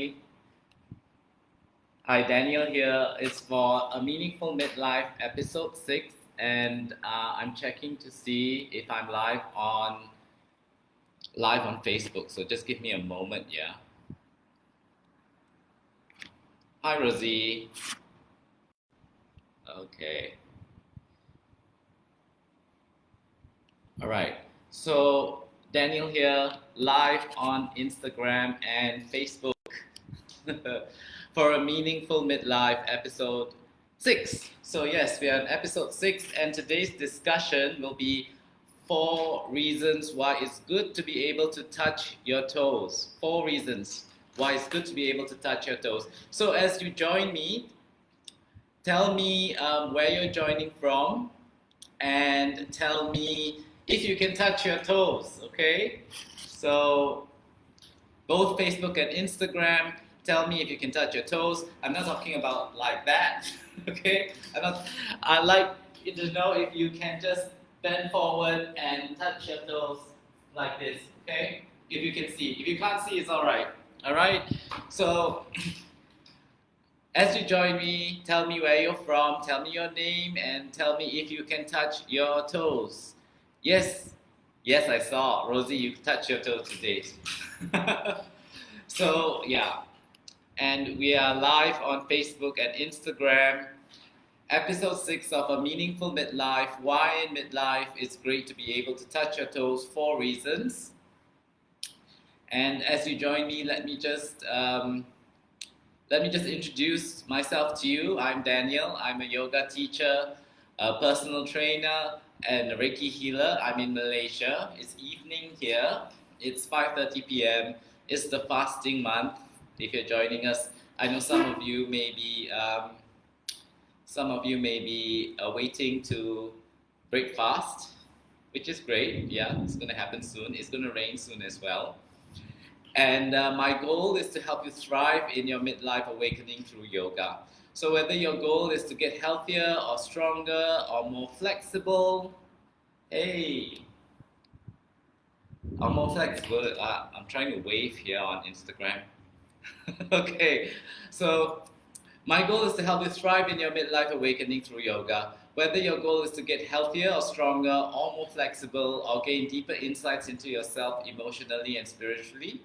everybody. Hi, Daniel here. It's for a meaningful midlife episode 6, and I'm checking to see if I'm live on Facebook. So just give me a moment, yeah. Hi, Rosie. Okay. All right. So Daniel here, live on Instagram and Facebook for a meaningful midlife episode 6. So yes, we are on episode 6, and today's discussion will be 4 reasons why it's good to be able to touch your toes. 4 reasons why it's good to be able to touch your toes. So as you join me, tell me where you're joining from, and tell me if you can touch your toes, okay? So both Facebook and Instagram, tell me if you can touch your toes. I'm not talking about like that, okay? I like you to know if you can just bend forward and touch your toes like this, okay? If you can see. If you can't see, it's all right. So as you join me, tell me where you're from, tell me your name, and tell me if you can touch your toes. Yes, I saw. Rosie, you touched your toes today. So, yeah. And we are live on Facebook and Instagram. Episode 6 of A Meaningful Midlife. Why in midlife it's great to be able to touch your toes. 4 reasons. And as you join me, let me just introduce myself to you. I'm Daniel. I'm a yoga teacher, a personal trainer, and a Reiki healer. I'm in Malaysia. It's evening here. It's 5:30 p.m. It's the fasting month. If you're joining us, I know some of you may be waiting to break fast, which is great. Yeah, it's going to happen soon. It's going to rain soon as well. And my goal is to help you thrive in your midlife awakening through yoga. So whether your goal is to get healthier or stronger or more flexible, I'm trying to wave here on Instagram. Okay, so my goal is to help you thrive in your midlife awakening through yoga. Whether your goal is to get healthier or stronger or more flexible or gain deeper insights into yourself emotionally and spiritually,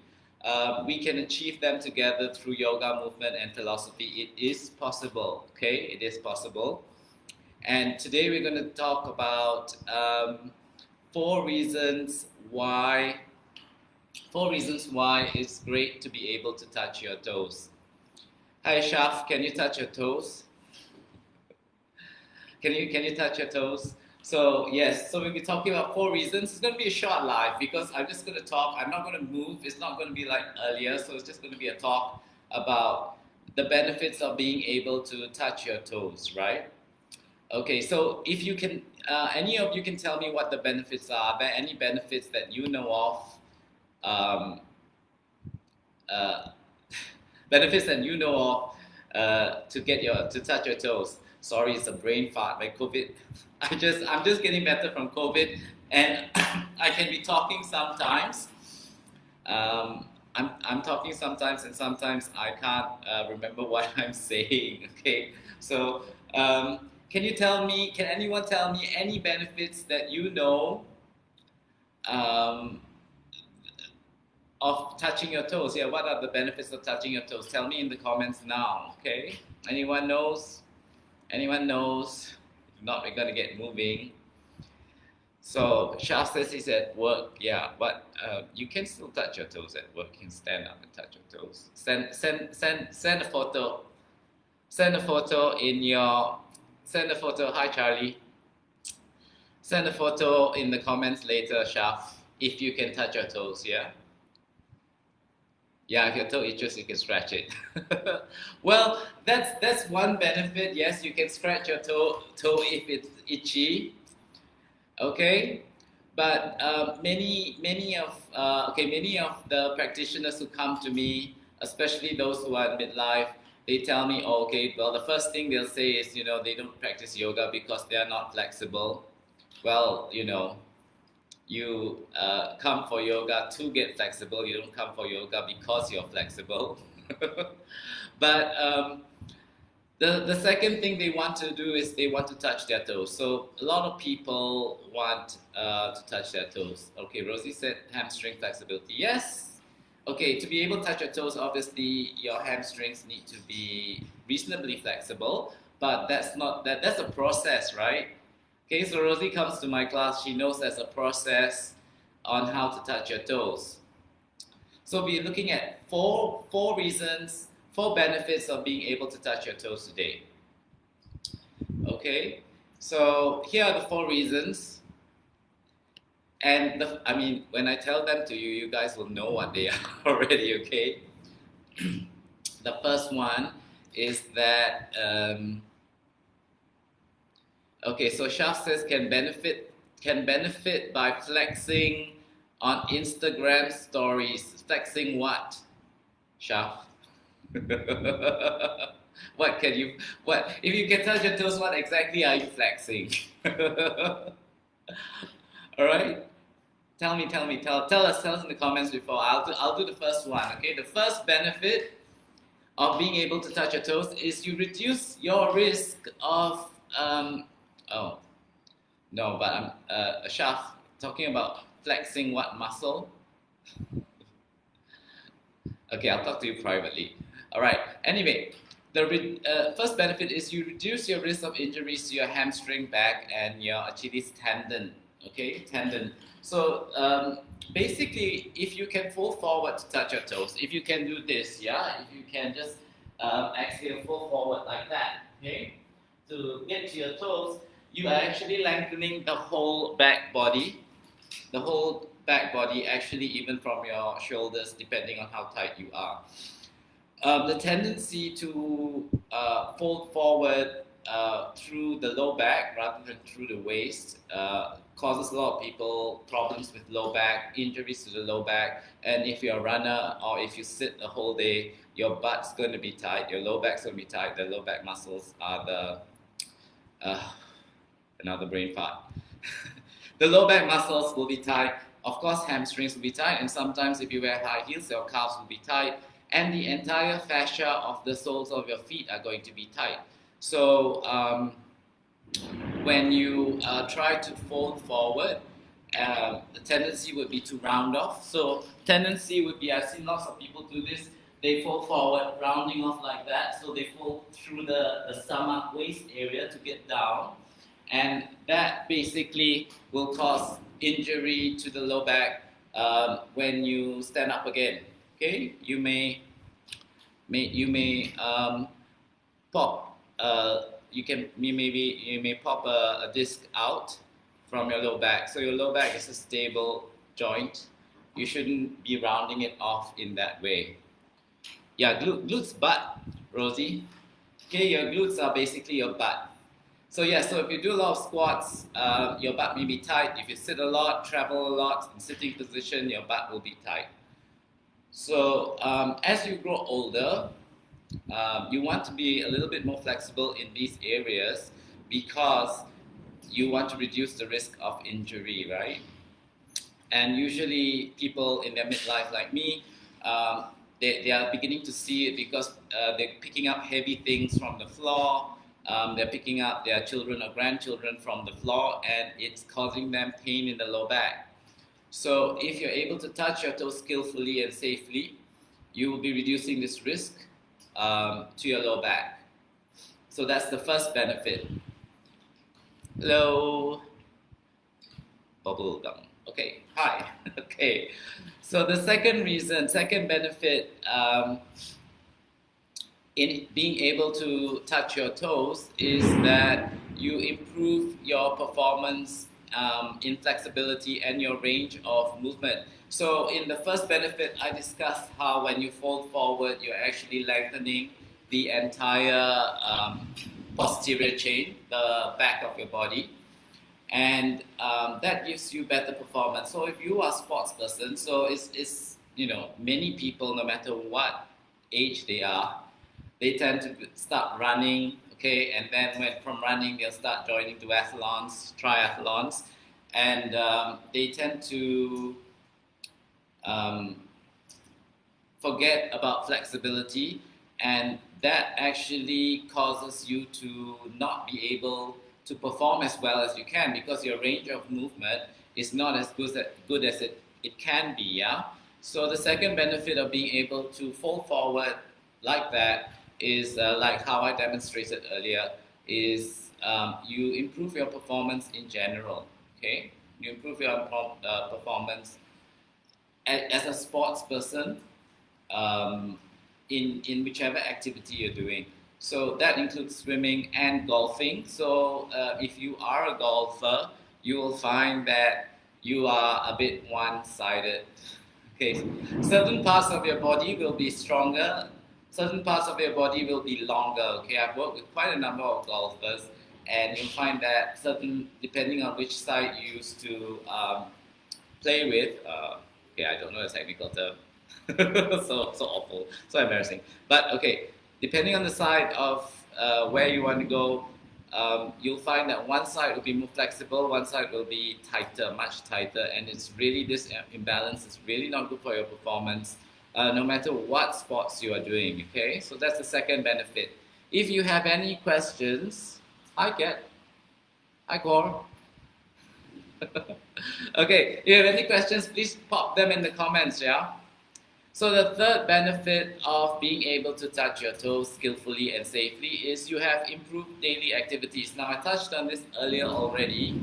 we can achieve them together through yoga movement and philosophy. It is possible, okay? It is possible. And today we're going to talk about 4 reasons why it's great to be able to touch your toes. Hi Shaf, can you touch your toes? Can you touch your toes? So yes, so we'll be talking about 4 reasons. It's going to be a short live because I'm just going to talk. I'm not going to move. It's not going to be like earlier. So it's just going to be a talk about the benefits of being able to touch your toes, right? Okay, so if you can, any of you can tell me what the benefits are. Are there any benefits that you know of? Benefits that you know of to touch your toes. Sorry, it's a brain fart by COVID. I'm just getting better from COVID, and I can be talking sometimes. I'm talking sometimes, and sometimes I can't remember what I'm saying. Okay, so can anyone tell me any benefits that you know of touching your toes? Yeah, what are the benefits of touching your toes? Tell me in the comments now. Okay, anyone knows? If not, we're gonna get moving. So Shah says he's at work. Yeah, but you can still touch your toes at work. You can stand up and touch your toes. Send a photo. Send a photo. Hi Charlie. Send a photo in the comments later, Shah, if you can touch your toes. Yeah. Yeah, if your toe itches, you can scratch it. Well, that's one benefit. Yes, you can scratch your toe if it's itchy. Okay, but many of the practitioners who come to me, especially those who are in midlife, they tell me, oh, okay, well, the first thing they'll say is, they don't practice yoga because they are not flexible. Well, you come for yoga to get flexible. You don't come for yoga because you're flexible. But the second thing they want to do is they want to touch their toes. So a lot of people want to touch their toes. Okay, Rosie said hamstring flexibility. Yes. Okay, to be able to touch your toes, obviously your hamstrings need to be reasonably flexible, but that's a process, right? Okay, so Rosie comes to my class, she knows there's a process on how to touch your toes. So we're looking at four reasons, four benefits of being able to touch your toes today. Okay, so here are the four reasons. And when I tell them to you, you guys will know what they are already, okay? The first one is that, okay, so Shaf says can benefit by flexing on Instagram stories. Flexing what, Shaf? What if you can touch your toes, what exactly are you flexing? All right, tell us in the comments before. I'll do the first one. Okay, the first benefit of being able to touch your toes is you reduce your risk of oh no, but I'm Shaf talking about flexing what muscle? Okay, I'll talk to you privately. All right. Anyway, the first benefit is you reduce your risk of injuries to your hamstring, back, and your Achilles tendon. Okay, tendon. So basically, if you can fold forward to touch your toes, if you can do this, yeah, if you can just exhale, fold forward like that, okay, to get to your toes, you are actually lengthening the whole back body. The whole back body, actually, even from your shoulders, depending on how tight you are. The tendency to fold forward through the low back rather than through the waist causes a lot of people problems with low back, injuries to the low back. And if you're a runner or if you sit the whole day, your butt's going to be tight, your low back's going to be tight. The low back muscles are another brain fart. The low back muscles will be tight. Of course, hamstrings will be tight, and sometimes if you wear high heels, your calves will be tight, and the entire fascia of the soles of your feet are going to be tight. So when you try to fold forward, the tendency would be to round off. So tendency would be, I've seen lots of people do this, they fold forward, rounding off like that, so they fold through the stomach, waist area to get down. And that basically will cause injury to the low back when you stand up again. Okay, you may pop. You may pop a disc out from your low back. So your low back is a stable joint. You shouldn't be rounding it off in that way. Yeah, glutes, butt, Rosie. Okay, your glutes are basically your butt. So yeah, so if you do a lot of squats, your butt may be tight. If you sit a lot, travel a lot, in sitting position, your butt will be tight. So as you grow older, you want to be a little bit more flexible in these areas because you want to reduce the risk of injury, right? And usually people in their midlife like me, they are beginning to see it because they're picking up heavy things from the floor. They're picking up their children or grandchildren from the floor, and it's causing them pain in the low back. So if you're able to touch your toes skillfully and safely, you will be reducing this risk to your low back. So that's the first benefit. Hello. Bubble gum. Okay, hi. Okay, so the second benefit in being able to touch your toes is that you improve your performance in flexibility and your range of movement. So in the first benefit, I discussed how when you fold forward, you're actually lengthening the entire posterior chain, the back of your body. And that gives you better performance. So if you are a sports person, so it's many people, no matter what age they are, they tend to start running, okay, and then from running they'll start joining triathlons, and they tend to forget about flexibility, and that actually causes you to not be able to perform as well as you can because your range of movement is not as good as it can be. Yeah. So the second benefit of being able to fold forward like that is like how I demonstrated earlier is you improve your performance in general. Okay, you improve your performance as a sports person in whichever activity you're doing. So that includes swimming and golfing. So if you are a golfer, you will find that you are a bit one-sided. Okay, certain parts of your body will be stronger, certain parts of your body will be longer. Okay, I've worked with quite a number of golfers, and you'll find that certain, depending on which side you used to play with, okay, I don't know the technical term, so awful, so embarrassing. But okay, depending on the side of where you want to go, you'll find that one side will be more flexible, one side will be tighter, much tighter, and it's really this imbalance is really not good for your performance, no matter what sports you are doing. Okay, so that's the second benefit. If you have any questions, hi Kat, hi Cor. Okay, if you have any questions, please pop them in the comments, yeah? So the third benefit of being able to touch your toes skillfully and safely is you have improved daily activities. Now I touched on this earlier already.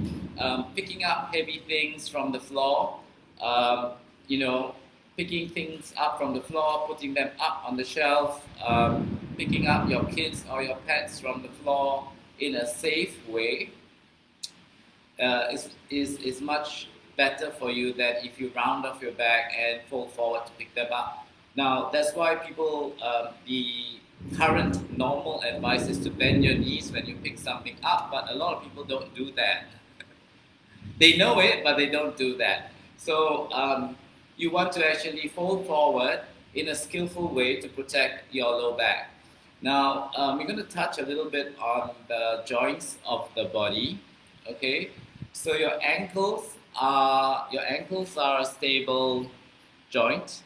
Picking up heavy things from the floor, you know, picking things up from the floor, putting them up on the shelf, picking up your kids or your pets from the floor in a safe way is much better for you than if you round off your back and fold forward to pick them up. Now, that's why people, the current normal advice is to bend your knees when you pick something up, but a lot of people don't do that. They know it, but they don't do that. So you want to actually fold forward in a skillful way to protect your low back. Now, we're going to touch a little bit on the joints of the body, okay? So your ankles are a stable joint.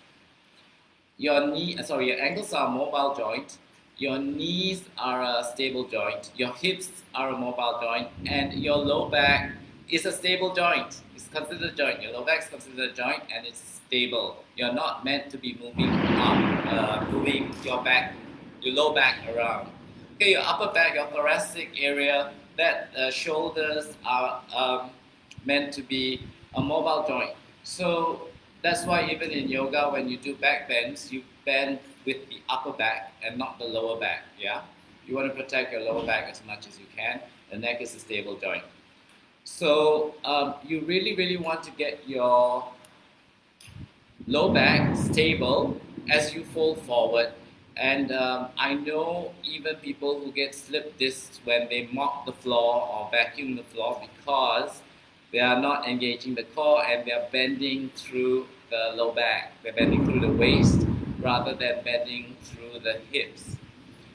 Your ankles are a mobile joint. Your knees are a stable joint. Your hips are a mobile joint, and your low back is a stable joint. It's considered a joint. Your low back is considered a joint, and it's stable. You're not meant to be moving up, moving your low back around. Okay, your upper back, your thoracic area, that shoulders are meant to be a mobile joint. So that's why even in yoga, when you do back bends, you bend with the upper back and not the lower back. Yeah, you want to protect your lower back as much as you can. The neck is a stable joint. So you really want to get your low back stable as you fold forward. And I know even people who get slip discs when they mop the floor or vacuum the floor because they are not engaging the core and they are bending through the low back. They're bending through the waist rather than bending through the hips.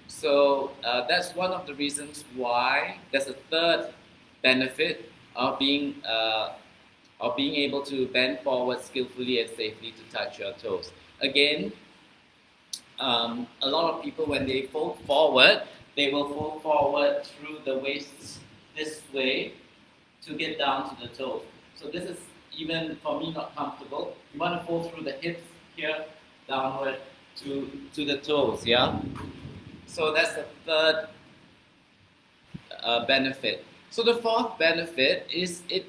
So that's one of the reasons why there's a third benefit of being able to bend forward skillfully and safely to touch your toes. Again, a lot of people, when they fold forward, they will fold forward through the waist this way to get down to the toes. So this is, even for me, not comfortable. You want to fold through the hips here, downward to the toes, yeah? So that's the third benefit. So the fourth benefit is it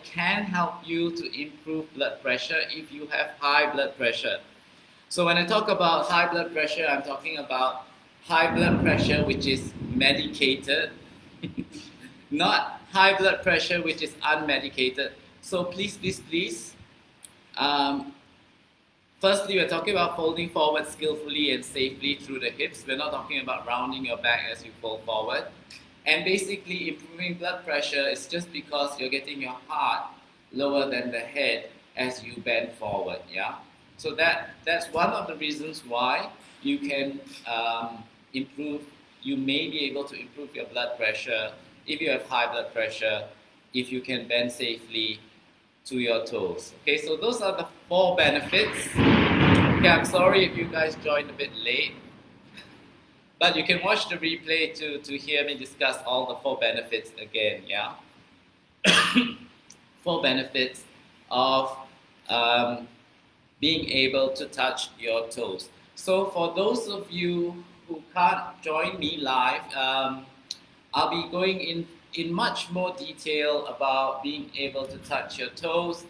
can help you to improve blood pressure if you have high blood pressure. So when I talk about high blood pressure, I'm talking about high blood pressure which is medicated, not high blood pressure which is unmedicated. So please, firstly, we're talking about folding forward skillfully and safely through the hips. We're not talking about rounding your back as you fold forward. And basically, improving blood pressure is just because you're getting your heart lower than the head as you bend forward, yeah? So that's one of the reasons why you can you may be able to improve your blood pressure if you have high blood pressure, if you can bend safely to your toes. Okay, so those are the 4 benefits Okay, I'm sorry if you guys joined a bit late, but you can watch the replay to hear me discuss all the 4 benefits again, yeah? 4 benefits of um, being able to touch your toes. So for those of you who can't join me live, I'll be going in much more detail about being able to touch your toes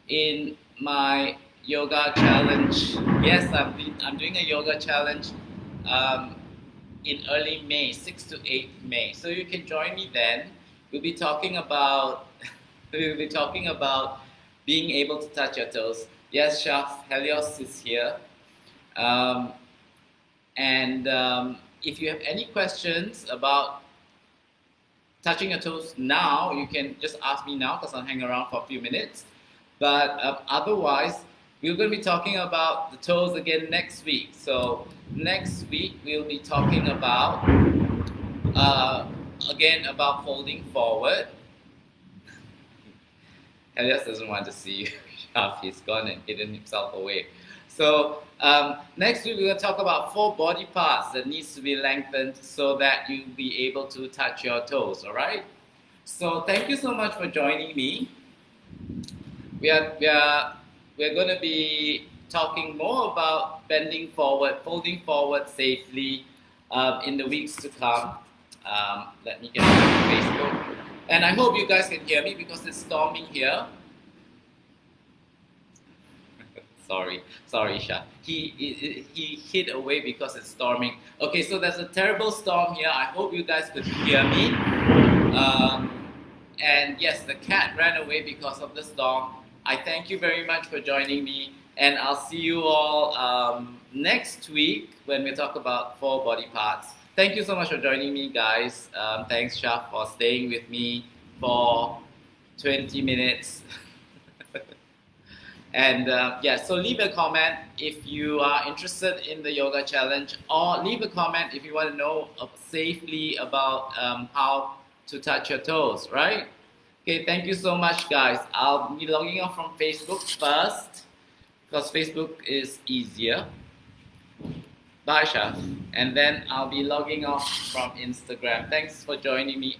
in my yoga challenge. Yes, I'm doing a yoga challenge um, in early May, 6th to 8th May. So you can join me then. We'll be talking about being able to touch your toes. Yes, Chef Helios is here. Um, and if you have any questions about touching your toes now, you can just ask me now because I'll hang around for a few minutes. But otherwise, we're going to be talking about the toes again next week. So next week, we'll be talking about, again, about folding forward. Elias doesn't want to see you. He's gone and hidden himself away. So next week we're going to talk about 4 body parts that needs to be lengthened so that you'll be able to touch your toes. All right. So thank you so much for joining me. We're going to be talking more about bending forward, folding forward safely in the weeks to come. Let me get on Facebook. And I hope you guys can hear me because it's storming here. Sorry, Isha. He hid away because it's storming. Okay, so there's a terrible storm here. I hope you guys could hear me. And yes, the cat ran away because of the storm. I thank you very much for joining me. And I'll see you all next week when we talk about 4 body parts. Thank you so much for joining me, guys. Thanks, Shaf, for staying with me for 20 minutes. And so leave a comment if you are interested in the yoga challenge, or leave a comment if you want to know safely about how to touch your toes, right? Okay, thank you so much, guys. I'll be logging off from Facebook first because Facebook is easier. Bye, Shaf. And then I'll be logging off from Instagram. Thanks for joining me.